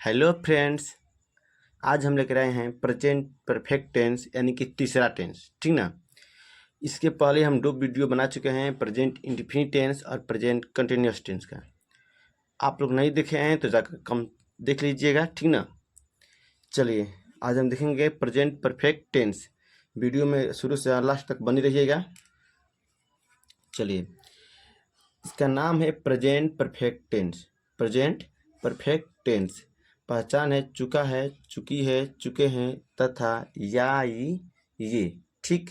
Hello friends. आज हम लेकर आए हैं प्रेजेंट परफेक्ट टेंस यानी कि तीसरा टेंस। ठीक ना। इसके पहले हम 2 वीडियो बना चुके हैं, प्रेजेंट इंडेफिनिट टेंस और प्रेजेंट कंटिन्यूअस टेंस का। आप लोग नहीं देखे हैं तो जाकर कम देख लीजिएगा। ठीक ना। चलिए आज हम देखेंगे प्रेजेंट परफेक्ट टेंस। वीडियो में शुरू से लास्ट तक बनी रहिएगा। चलिए, इसका नाम है present perfect tense. Present perfect tense पहचान है चुका है, चुकी है, चुके हैं तथा या ये। ठीक।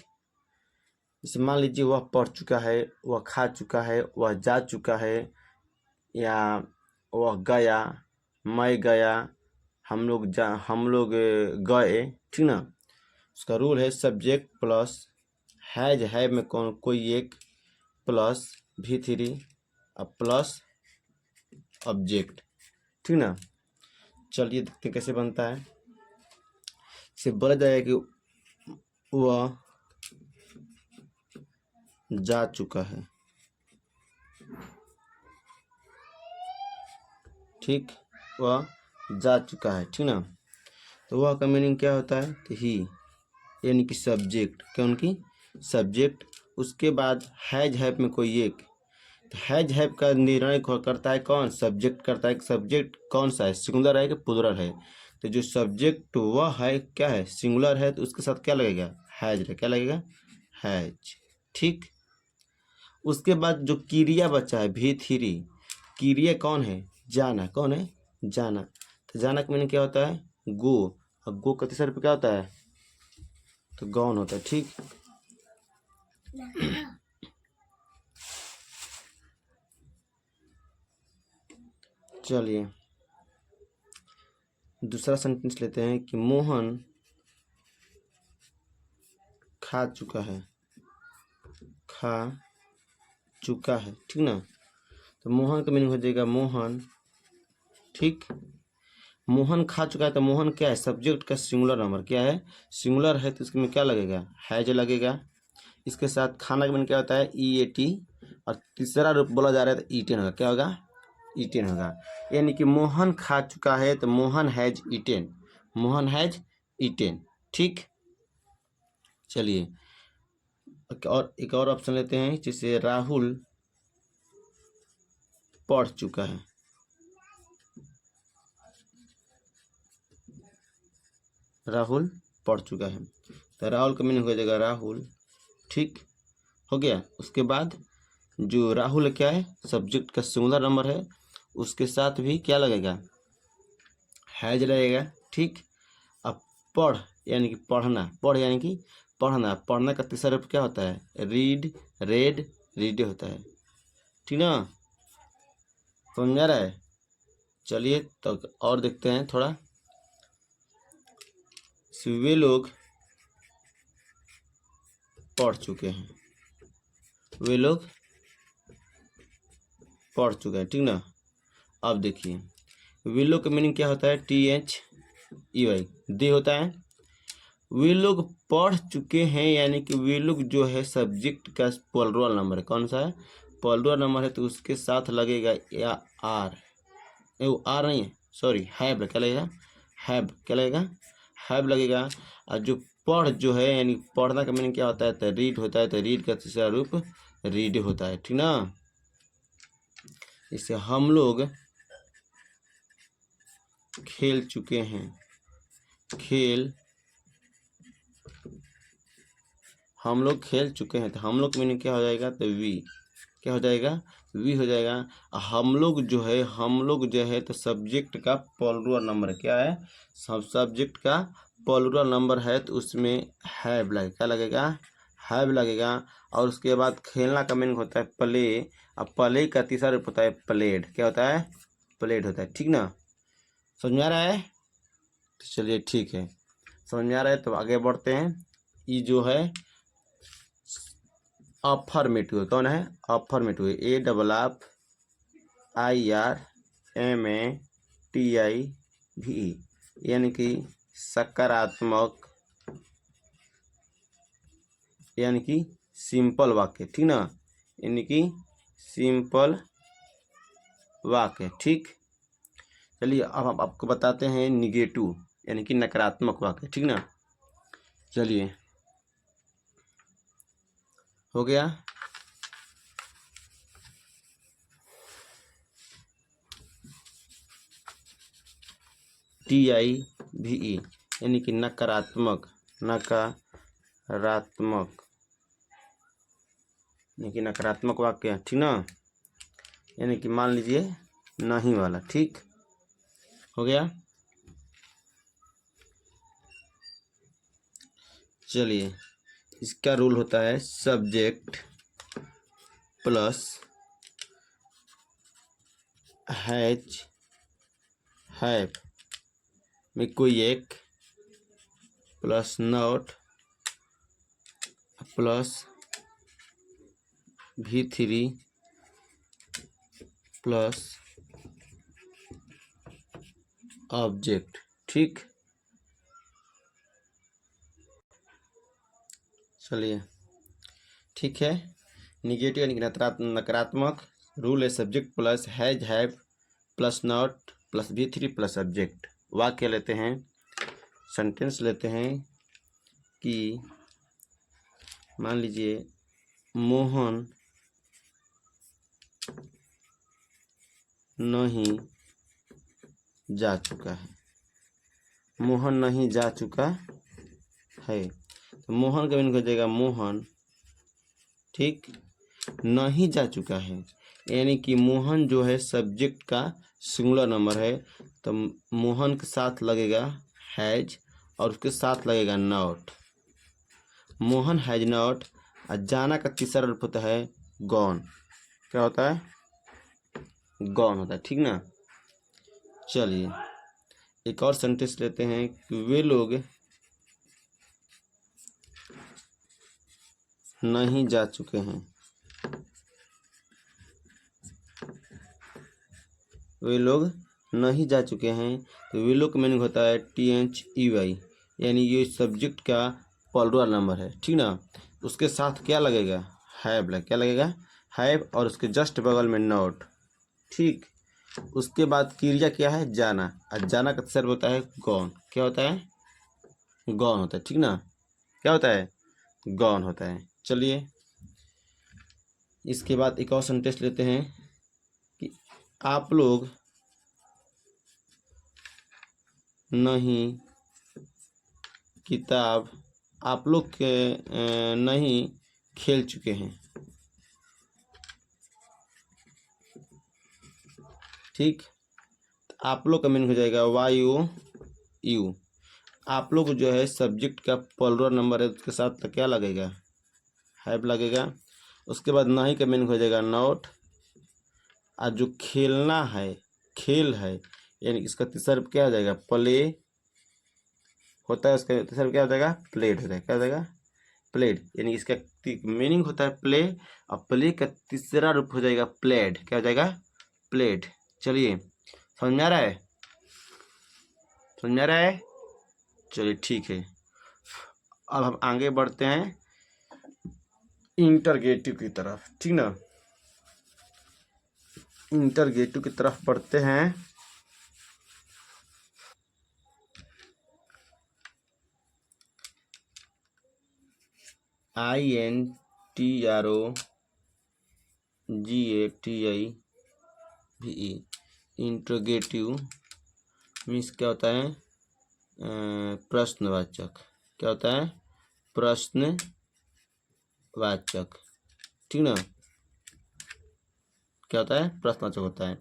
जैसे मान लीजिए वह पढ़ चुका है, वह खा चुका है, वह जा चुका है, या वह गया, मैं गया, हम लोग गए। ठीक ना। उसका रूल है सब्जेक्ट प्लस हैज है में कोई एक प्लस V3 और प्लस ऑब्जेक्ट। ठीक ना। चलिए देखते हैं कैसे बनता है। इसे बोला जाएगा कि वह जा चुका है। ठीक, वह जा चुका है। ठीक ना। तो वह का मीनिंग क्या होता है? तो ही यानी कि सब्जेक्ट। कौन की? सब्जेक्ट। उसके बाद हैज हैव में कोई एक। तो हैज हैव का निर्णय करता है कौन? सब्जेक्ट करता है। सब्जेक्ट कौन सा है? सिंगुलर है कि प्लूरल है? तो जो सब्जेक्ट वह है क्या है? सिंगुलर है, तो उसके साथ क्या लगेगा? हैज। क्या लगेगा? हैज। ठीक। उसके बाद जो क्रिया बचा है V3, क्रिया कौन है? जाना। कौन है? जाना। तो जाना का मीनिंग क्या होता है? गो। और गो का तीसरा रूप क्या होता है? तो गॉन होता है। ठीक। चलिए दूसरा सेंटेंस लेते हैं कि मोहन खा चुका है। खा चुका है। ठीक ना। तो मोहन का मीनिंग हो जाएगा मोहन। ठीक। मोहन खा चुका है, तो मोहन क्या है? सब्जेक्ट का सिंगुलर नंबर। क्या है? सिंगुलर है, तो इसमें क्या लगेगा? हैज लगेगा। इसके साथ खाना का मीनिंग क्या होता है? EAT। और तीसरा रूप बोला जा रहा है तो ईटेन होगा। क्या होगा? ईटेन होगा। यानी कि मोहन खा चुका है तो Mohan has eaten. Mohan has eaten. ठीक। चलिए और एक और ऑप्शन लेते हैं, जिसे राहुल पढ़ चुका है। राहुल पढ़ चुका है, तो राहुल का मीनिंग हो जाएगा राहुल। ठीक हो गया। उसके बाद जो राहुल क्या है? सब्जेक्ट का सिंगुलर नंबर है, उसके साथ भी क्या लगेगा? हैज लगेगा। ठीक। अब पढ़ यानी कि पढ़ना। पढ़ यानी कि पढ़ना। पढ़ना का तीसरा रूप क्या होता है? रीड। रेड। रीड होता है। ठीक ना। समझ रहा है? चलिए तो और देखते हैं थोड़ा। वे लोग पढ़ चुके हैं। वे लोग पढ़ चुके हैं। ठीक ना। अब देखिए वे लोग का मीनिंग क्या होता है? THEY। दे होता है। वे लोग पढ़ चुके हैं यानी कि वे लोग जो है सब्जेक्ट का प्लूरल नंबर है। कौन सा है? प्लूरल नंबर है, तो उसके साथ लगेगा या आर। वो आर नहीं है, सॉरी, हैव। क्या लगेगा? हैव। क्या लगेगा? हैव लगेगा। और जो पढ़ जो है यानी पढ़ना का मीनिंग क्या होता है? तो रीड होता है। तो रीड का तीसरा रूप रीड होता है। ठीक ना। इससे हम लोग खेल चुके हैं। खेल, हम लोग खेल चुके हैं, तो हम लोग मीनिंग क्या हो जाएगा? तो वी। क्या हो जाएगा? वी हो जाएगा। हम लोग जो है तो सब्जेक्ट का प्लूरल नंबर क्या है? सब सब्जेक्ट का प्लूरल नंबर है, तो उसमें हैव लगेगा। क्या लगेगा? हैव लगेगा। और उसके बाद खेलना का मीनिंग होता है प्ले। अब प्ले का तीसरा रूप होता है प्लेड। क्या होता है? प्लेड होता है। ठीक ना। समझ में आ रहा है? तो चलिए ठीक है, समझ में आ रहा है तो आगे बढ़ते हैं। ये जो है अफर्मेटिव। कौन है? अफर्मेटिव। AFFIRMATIVE यानी कि सकारात्मक, यानी कि सिंपल वाक्य। ठीक ना। यानी कि सिंपल वाक्य। ठीक। चलिए अब हम आपको बताते हैं निगेटिव यानी कि नकारात्मक वाक्य, ठीक ना। चलिए हो गया। TIVE यानी कि नकारात्मक, नकारात्मक यानी कि नकारात्मक वाक्य, ठीक ना। यानी कि मान लीजिए नहीं वाला, ठीक हो गया। चलिए इसका रूल होता है सब्जेक्ट प्लस हैज हैव में कोई एक plus not plus V3 plus object, ठीक। चलिए ठीक है। निगेटिव यानी कि नकारात्मक, रूल है subject plus has have plus not plus V3 plus object. वाक्य लेते हैं, सेंटेंस लेते हैं कि मान लीजिए मोहन नहीं जा चुका है, मोहन नहीं जा चुका है। तो मोहन का मीनिंग हो जाएगा मोहन, ठीक, नहीं जा चुका है यानी कि मोहन जो है सब्जेक्ट का सिंगुलर नंबर है, तो मोहन के साथ लगेगा हैज और उसके साथ लगेगा नॉट। Mohan has not. और जाना का तीसरा रूप होता है गॉन। क्या होता है? गॉन होता है, ठीक ना। चलिए एक और सेंटेंस लेते हैं कि वे लोग नहीं जा चुके हैं, वे लोग नहीं जा चुके हैं। तो वे लोग का मीनिंग होता है THEY यानी ये सब्जेक्ट का प्लूरल नंबर है, ठीक ना। उसके साथ क्या लगेगा? हैव लगे, क्या लगेगा? हैव और उसके जस्ट बगल में नॉट, ठीक। उसके बाद क्रिया क्या है? जाना। और जाना का सर्व होता है गॉन। क्या होता है? गॉन होता है, ठीक ना। क्या होता है? गॉन होता है। चलिए इसके बाद एक और सेंटेंस लेते हैं कि आप लोग नहीं किताब, आप लोग के नहीं खेल चुके हैं, ठीक। आप लोग का मीनिंग हो जाएगा YOU। आप लोग जो है सब्जेक्ट का प्लूरल नंबर है, उसके साथ क्या लगेगा? हैव लगेगा। उसके बाद नहीं का मीनिंग हो जाएगा नॉट। और जो खेलना है, खेल है, यानी इसका तीसरा रूप क्या हो जाएगा? प्ले होता है। उसका तीसरा रूप क्या हो जाएगा? प्लेड हो जाएगा। क्या हो जाएगा? प्लेड। यानी इसका मीनिंग होता है प्ले, और प्ले का तीसरा रूप हो जाएगा प्लेड। क्या हो जाएगा? प्लेड। चलिए समझ में आ रहा है? समझ में आ रहा है? चलिए ठीक है। अब हम आगे बढ़ते हैं इंटरगेटिव की तरफ, ठीक ना। इंटरगेटिव की तरफ बढ़ते हैं। INTROGATIVE इंटरगेटिव मीन्स क्या होता है? प्रश्नवाचक। क्या होता है? प्रश्नवाचक, ठीक ना। क्या होता है? प्रश्नवाचक होता है।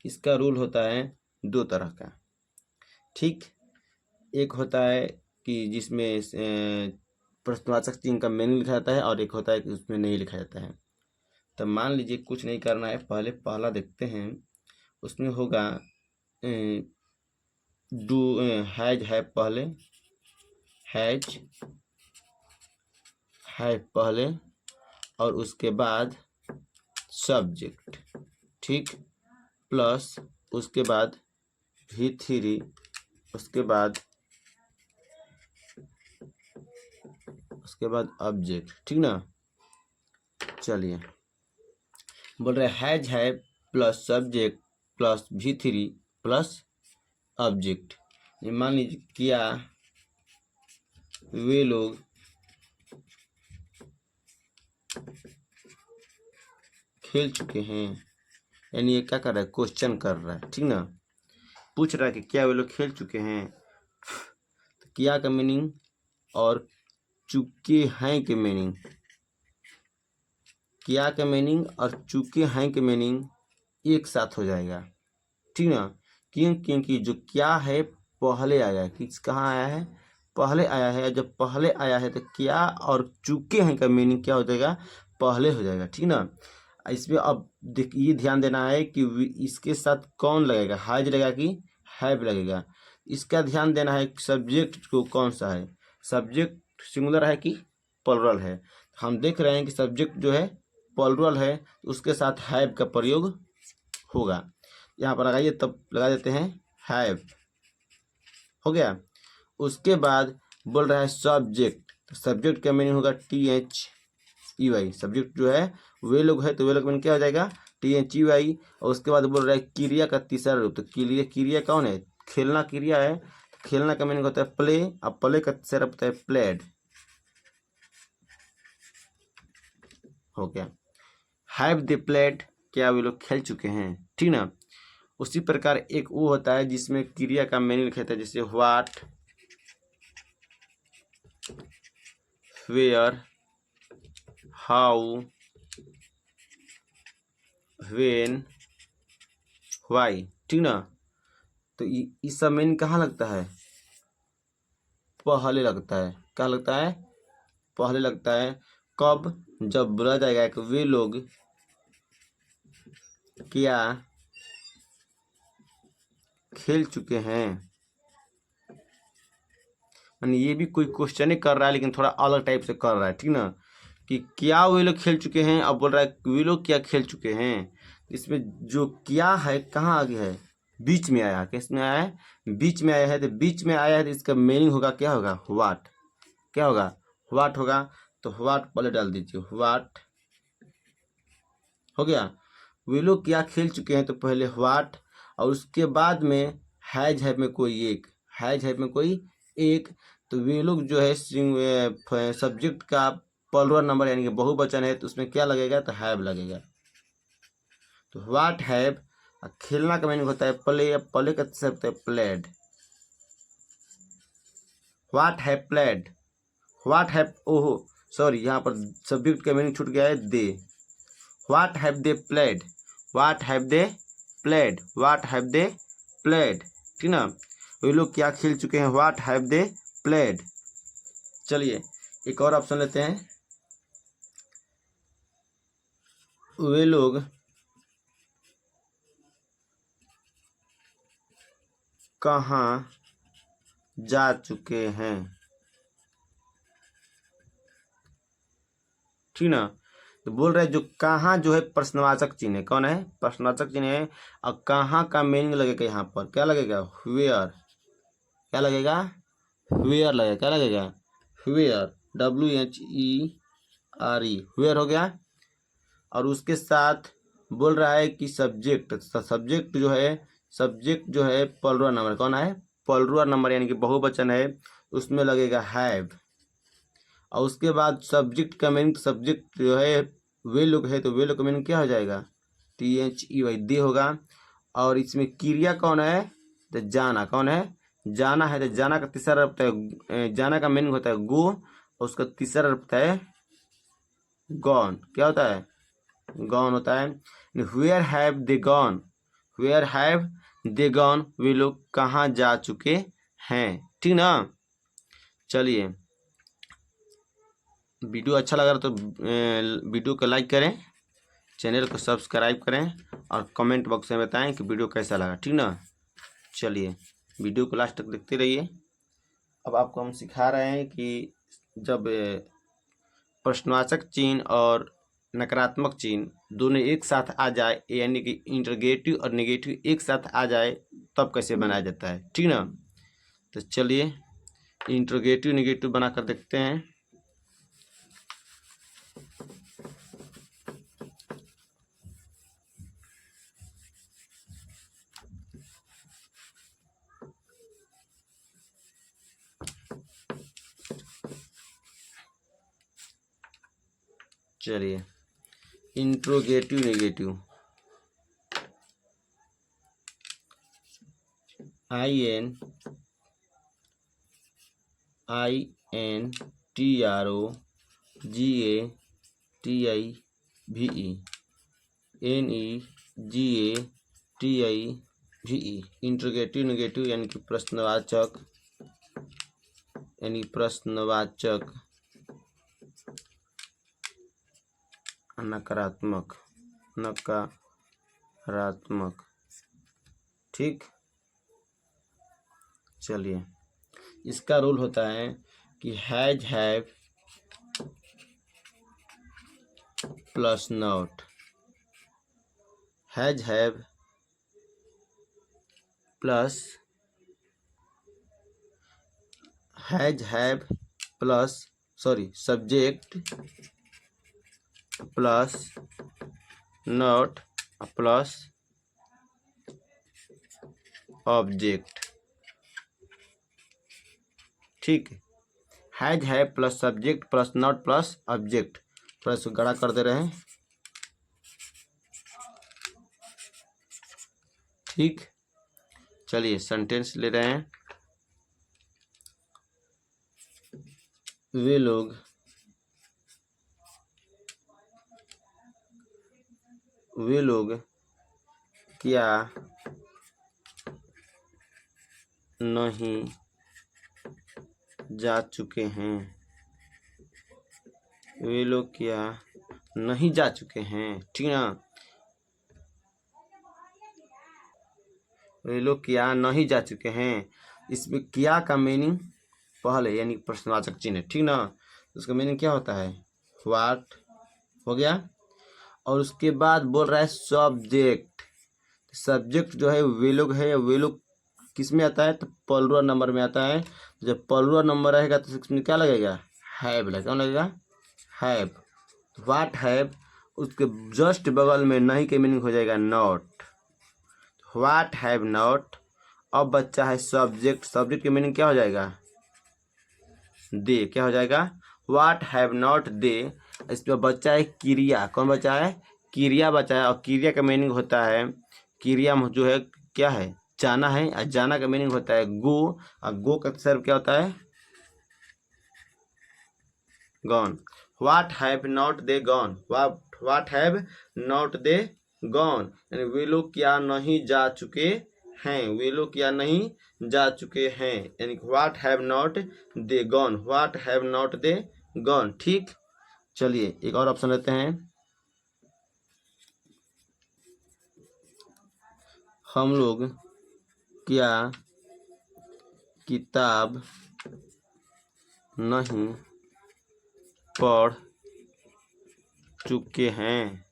इसका रूल होता है दो तरह का, ठीक। एक होता है कि जिसमें प्रश्नवाचक चिन्ह का मीनिंग लिखा जाता है, और एक होता है कि उसमें नहीं लिखा जाता है। तो मान लीजिए कुछ नहीं करना है, पहले पहला देखते हैं। उसमें होगा डू, हैज है पहले, हैज है पहले, और उसके बाद सब्जेक्ट, ठीक, प्लस उसके बाद V3, उसके बाद ऑब्जेक्ट, ठीक ना। चलिए बोल रहे हैज है plus subject plus V3 plus object. मान लीजिए क्या वे लोग खेल चुके हैं, यानी ये क्या कर रहा है, क्वेश्चन कर रहा है, ठीक ना। पूछ रहा है कि क्या वे लोग खेल चुके हैं। तो क्या का मीनिंग और चुके हैं के मीनिंग, क्या का मीनिंग और चुके हैं के मीनिंग एक साथ हो जाएगा, ठीक ना। क्योंकि जो क्या है पहले आया है, किस कहाँ आया है, पहले आया है। जब पहले आया है तो क्या और चुके हैं का मीनिंग क्या हो जाएगा, पहले हो जाएगा, ठीक ना। इसमें अब ये ध्यान देना है कि इसके साथ कौन लगेगा, हैज लगेगा कि हैव लगेगा। इसका ध्यान देना है सब्जेक्ट को कौन सा है, सब्जेक्ट सिंगुलर है कि प्लुरल है। हम देख रहे हैं कि सब्जेक्ट जो है प्लुरल है, तो उसके साथ हैव का प्रयोग होगा। यहाँ पर लगाइए, तब लगा देते हैं हैव, हो गया। उसके बाद बोल रहा है सब्जेक्ट, तो सब्जेक्ट का मीनिंग होगा THEY। सब्जेक्ट जो है वे लोग है, तो वे लोग मीनिंग क्या हो जाएगा, THEY। और उसके बाद बोल रहा है क्रिया का तीसरा रूप, तो क्रिया कौन है, खेलना क्रिया है। खेलना का मीनिंग होता है प्ले, और प्ले का तीसरा रूप होता है प्लेड, हो गया। हैव दे प्लेड, क्या वे लोग खेल चुके हैं, ठीक ना। उसी प्रकार एक वो होता है जिसमें क्रिया का मीनिंग लिखा था, जैसे what, where, how, when, why, ठीक ना। तो इस सब मीनिंग कहाँ लगता है, पहले लगता है। क्या लगता है, पहले लगता है। कब, जब बोला जाएगा कि वे लोग क्या खेल चुके हैं, यानी ये भी कोई क्वेश्चन ही कर रहा है लेकिन थोड़ा अलग टाइप से कर रहा है, ठीक ना। कि क्या वे लोग खेल चुके हैं, अब बोल रहा है वे लोग क्या खेल चुके हैं। इसमें जो क्या है कहाँ आगे है, बीच में आया है। किस में आया है, बीच में आया है। तो बीच में आया है तो इसका मीनिंग होगा क्या होगा, व्हाट। क्या होगा, व्हाट होगा। तो व्हाट पहले डाल दीजिए, व्हाट, हो गया। वे लोग क्या खेल चुके हैं, तो पहले व्हाट, और उसके बाद में हैज है में कोई एक, हैज है में कोई एक। तो वे लोग जो है सब्जेक्ट का प्लुरल नंबर यानी कि बहुवचन है, तो उसमें क्या लगेगा, तो हैव लगेगा। तो व्हाट हैव, खेलना का मीनिंग होता है प्ले, या प्ले का तीसरा होता है played. What have played, what have, ओहो सॉरी, यहाँ पर सब्जेक्ट का मीनिंग छूट गया है they. What have they played, what have they played, what have they played, ठीक ना। वे लोग क्या खेल चुके हैं, व्हाट हैव दे प्लेड। चलिए एक और ऑप्शन लेते हैं, वे लोग कहाँ जा चुके हैं, ठीक ना। तो बोल रहे हैं जो कहाँ जो है प्रश्नवाचक चिन्ह है, कौन है, प्रश्नवाचक चिन्ह है। और कहाँ का मीनिंग लगेगा, यहाँ पर क्या लगेगा, वेयर। क्या लगेगा, वेयर लगेगा। क्या लगेगा, वेयर, WHERE, वेयर हो गया। और उसके साथ बोल रहा है कि सब्जेक्ट, सब्जेक्ट जो है, सब्जेक्ट जो है प्लुरल नंबर, कौन है, प्लुरल नंबर यानी कि बहुवचन है, उसमें लगेगा हैव। और उसके बाद सब्जेक्ट का मीनिंग, सब्जेक्ट जो है वे लोग है, तो वे लोग का मीनिंग क्या हो जाएगा, THEY, दे होगा। और इसमें क्रिया कौन है, तो जाना, कौन है, जाना है। तो जाना का तीसरा अर्थ होता है, जाना का मीनिंग होता है गो, और उसका तीसरा अर्थ होता है गॉन। क्या होता है, गॉन होता है। Where have they gone, where have they gone, वे लोग कहाँ जा चुके हैं, ठीक ना। चलिए वीडियो अच्छा लगा तो वीडियो को लाइक करें, चैनल को सब्सक्राइब करें, और कमेंट बॉक्स में बताएं कि वीडियो कैसा लगा, ठीक ना। चलिए वीडियो को लास्ट तक देखते रहिए। अब आपको हम सिखा रहे हैं कि जब प्रश्नवाचक चिन्ह और नकारात्मक चिन्ह दोनों एक साथ आ जाए, यानी कि इंटरगेटिव और नेगेटिव एक साथ आ जाए, तब कैसे बनाया जाता है, ठीक ना। तो चलिए इंटरगेटिव नेगेटिव बनाकर देखते हैं। चलिए, interrogative negative, INTROGATIVE interrogative negative यानी कि प्रश्नवाचक नकारात्मक। ठीक, चलिए, इसका रूल होता है कि has, have plus not, has, have plus subject plus not plus object. ठीक, has, have plus subject plus not plus object. थोड़ा सा गड़ा कर दे रहे हैं। ठीक, चलिए सेंटेंस ले रहे हैं। वे लोग क्या नहीं जा चुके हैं? वे लोग क्या नहीं जा चुके हैं? ठीक ना, वे लोग क्या नहीं जा चुके हैं। इसमें क्या का मीनिंग पहले यानी प्रश्नवाचक चिन्ह, ठीक ना, उसका मीनिंग क्या होता है? व्हाट हो गया, और उसके बाद बोल रहा है सब्जेक्ट। सब्जेक्ट जो है वे लोग है, वे लोग किस में आता है? तो प्लूरल नंबर में आता है। जब प्लूरल नंबर रहेगा तो इसमें क्या लगेगा? हैव लगेगा। कौन लगेगा? हैव। व्हाट हैव, उसके जस्ट बगल में नहीं के मीनिंग हो जाएगा नॉट। What have not. अब बच्चा है सब्जेक्ट, सब्जेक्ट के मीनिंग क्या हो जाएगा? दे। क्या हो जाएगा? What have not they. इसमें बच्चा है क्रिया। कौन बचा है? क्रिया बचा है, और क्रिया का मीनिंग होता है, क्रिया जो है क्या है? जाना है, और जाना का मीनिंग होता है गो, और गो का सर्व क्या होता है? Gone. What have not they gone. What have not they gone, यानी वे लोग क्या नहीं जा चुके हैं। वे लोग क्या नहीं जा चुके हैं, यानी what have not they gone. What have not they gone. ठीक, चलिए एक और ऑप्शन लेते हैं। हम लोग क्या किताब नहीं पढ़ चुके हैं?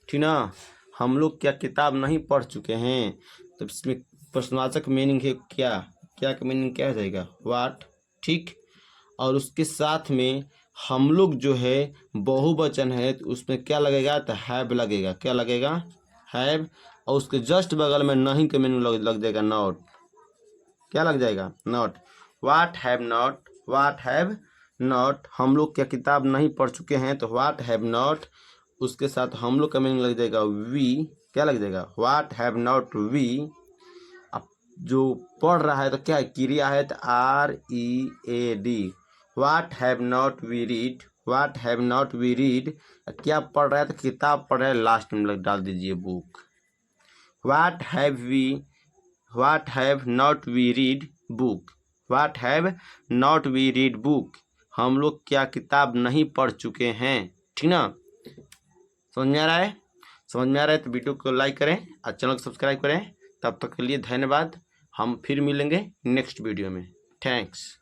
ठीक ना, हम लोग क्या किताब नहीं पढ़ चुके हैं। तो इसमें प्रश्नवाचक मीनिंग है क्या, क्या का मीनिंग क्या हो जाएगा? व्हाट। ठीक, और उसके साथ में हम लोग जो है बहुवचन है, तो उसमें क्या लगेगा? तो हैव लगेगा। क्या लगेगा? हैव। और उसके जस्ट बगल में नहीं के मीनिंग लग जाएगा नॉट। क्या लग जाएगा? Not. What have not, what have not, हम लोग क्या किताब नहीं पढ़ चुके हैं, तो व्हाट हैव नॉट, उसके साथ हम लोग का मीनिंग लग जाएगा वी। क्या लग जाएगा? What have not we. अब जो पढ़ रहा है तो क्या है? क्रिया है, तो READ। What have not we read. What have not we read, क्या पढ़ रहा है? तो किताब पढ़ रहा है, लास्ट में डाल दीजिए book. What have not we read book. What have not we read book, हम लोग क्या किताब नहीं पढ़ चुके हैं। ठीक ना, समझ में आ रहा है? समझ में आ रहा है तो वीडियो को लाइक करें और चैनल को सब्सक्राइब करें। तब तक के लिए धन्यवाद। हम फिर मिलेंगे नेक्स्ट वीडियो में। थैंक्स।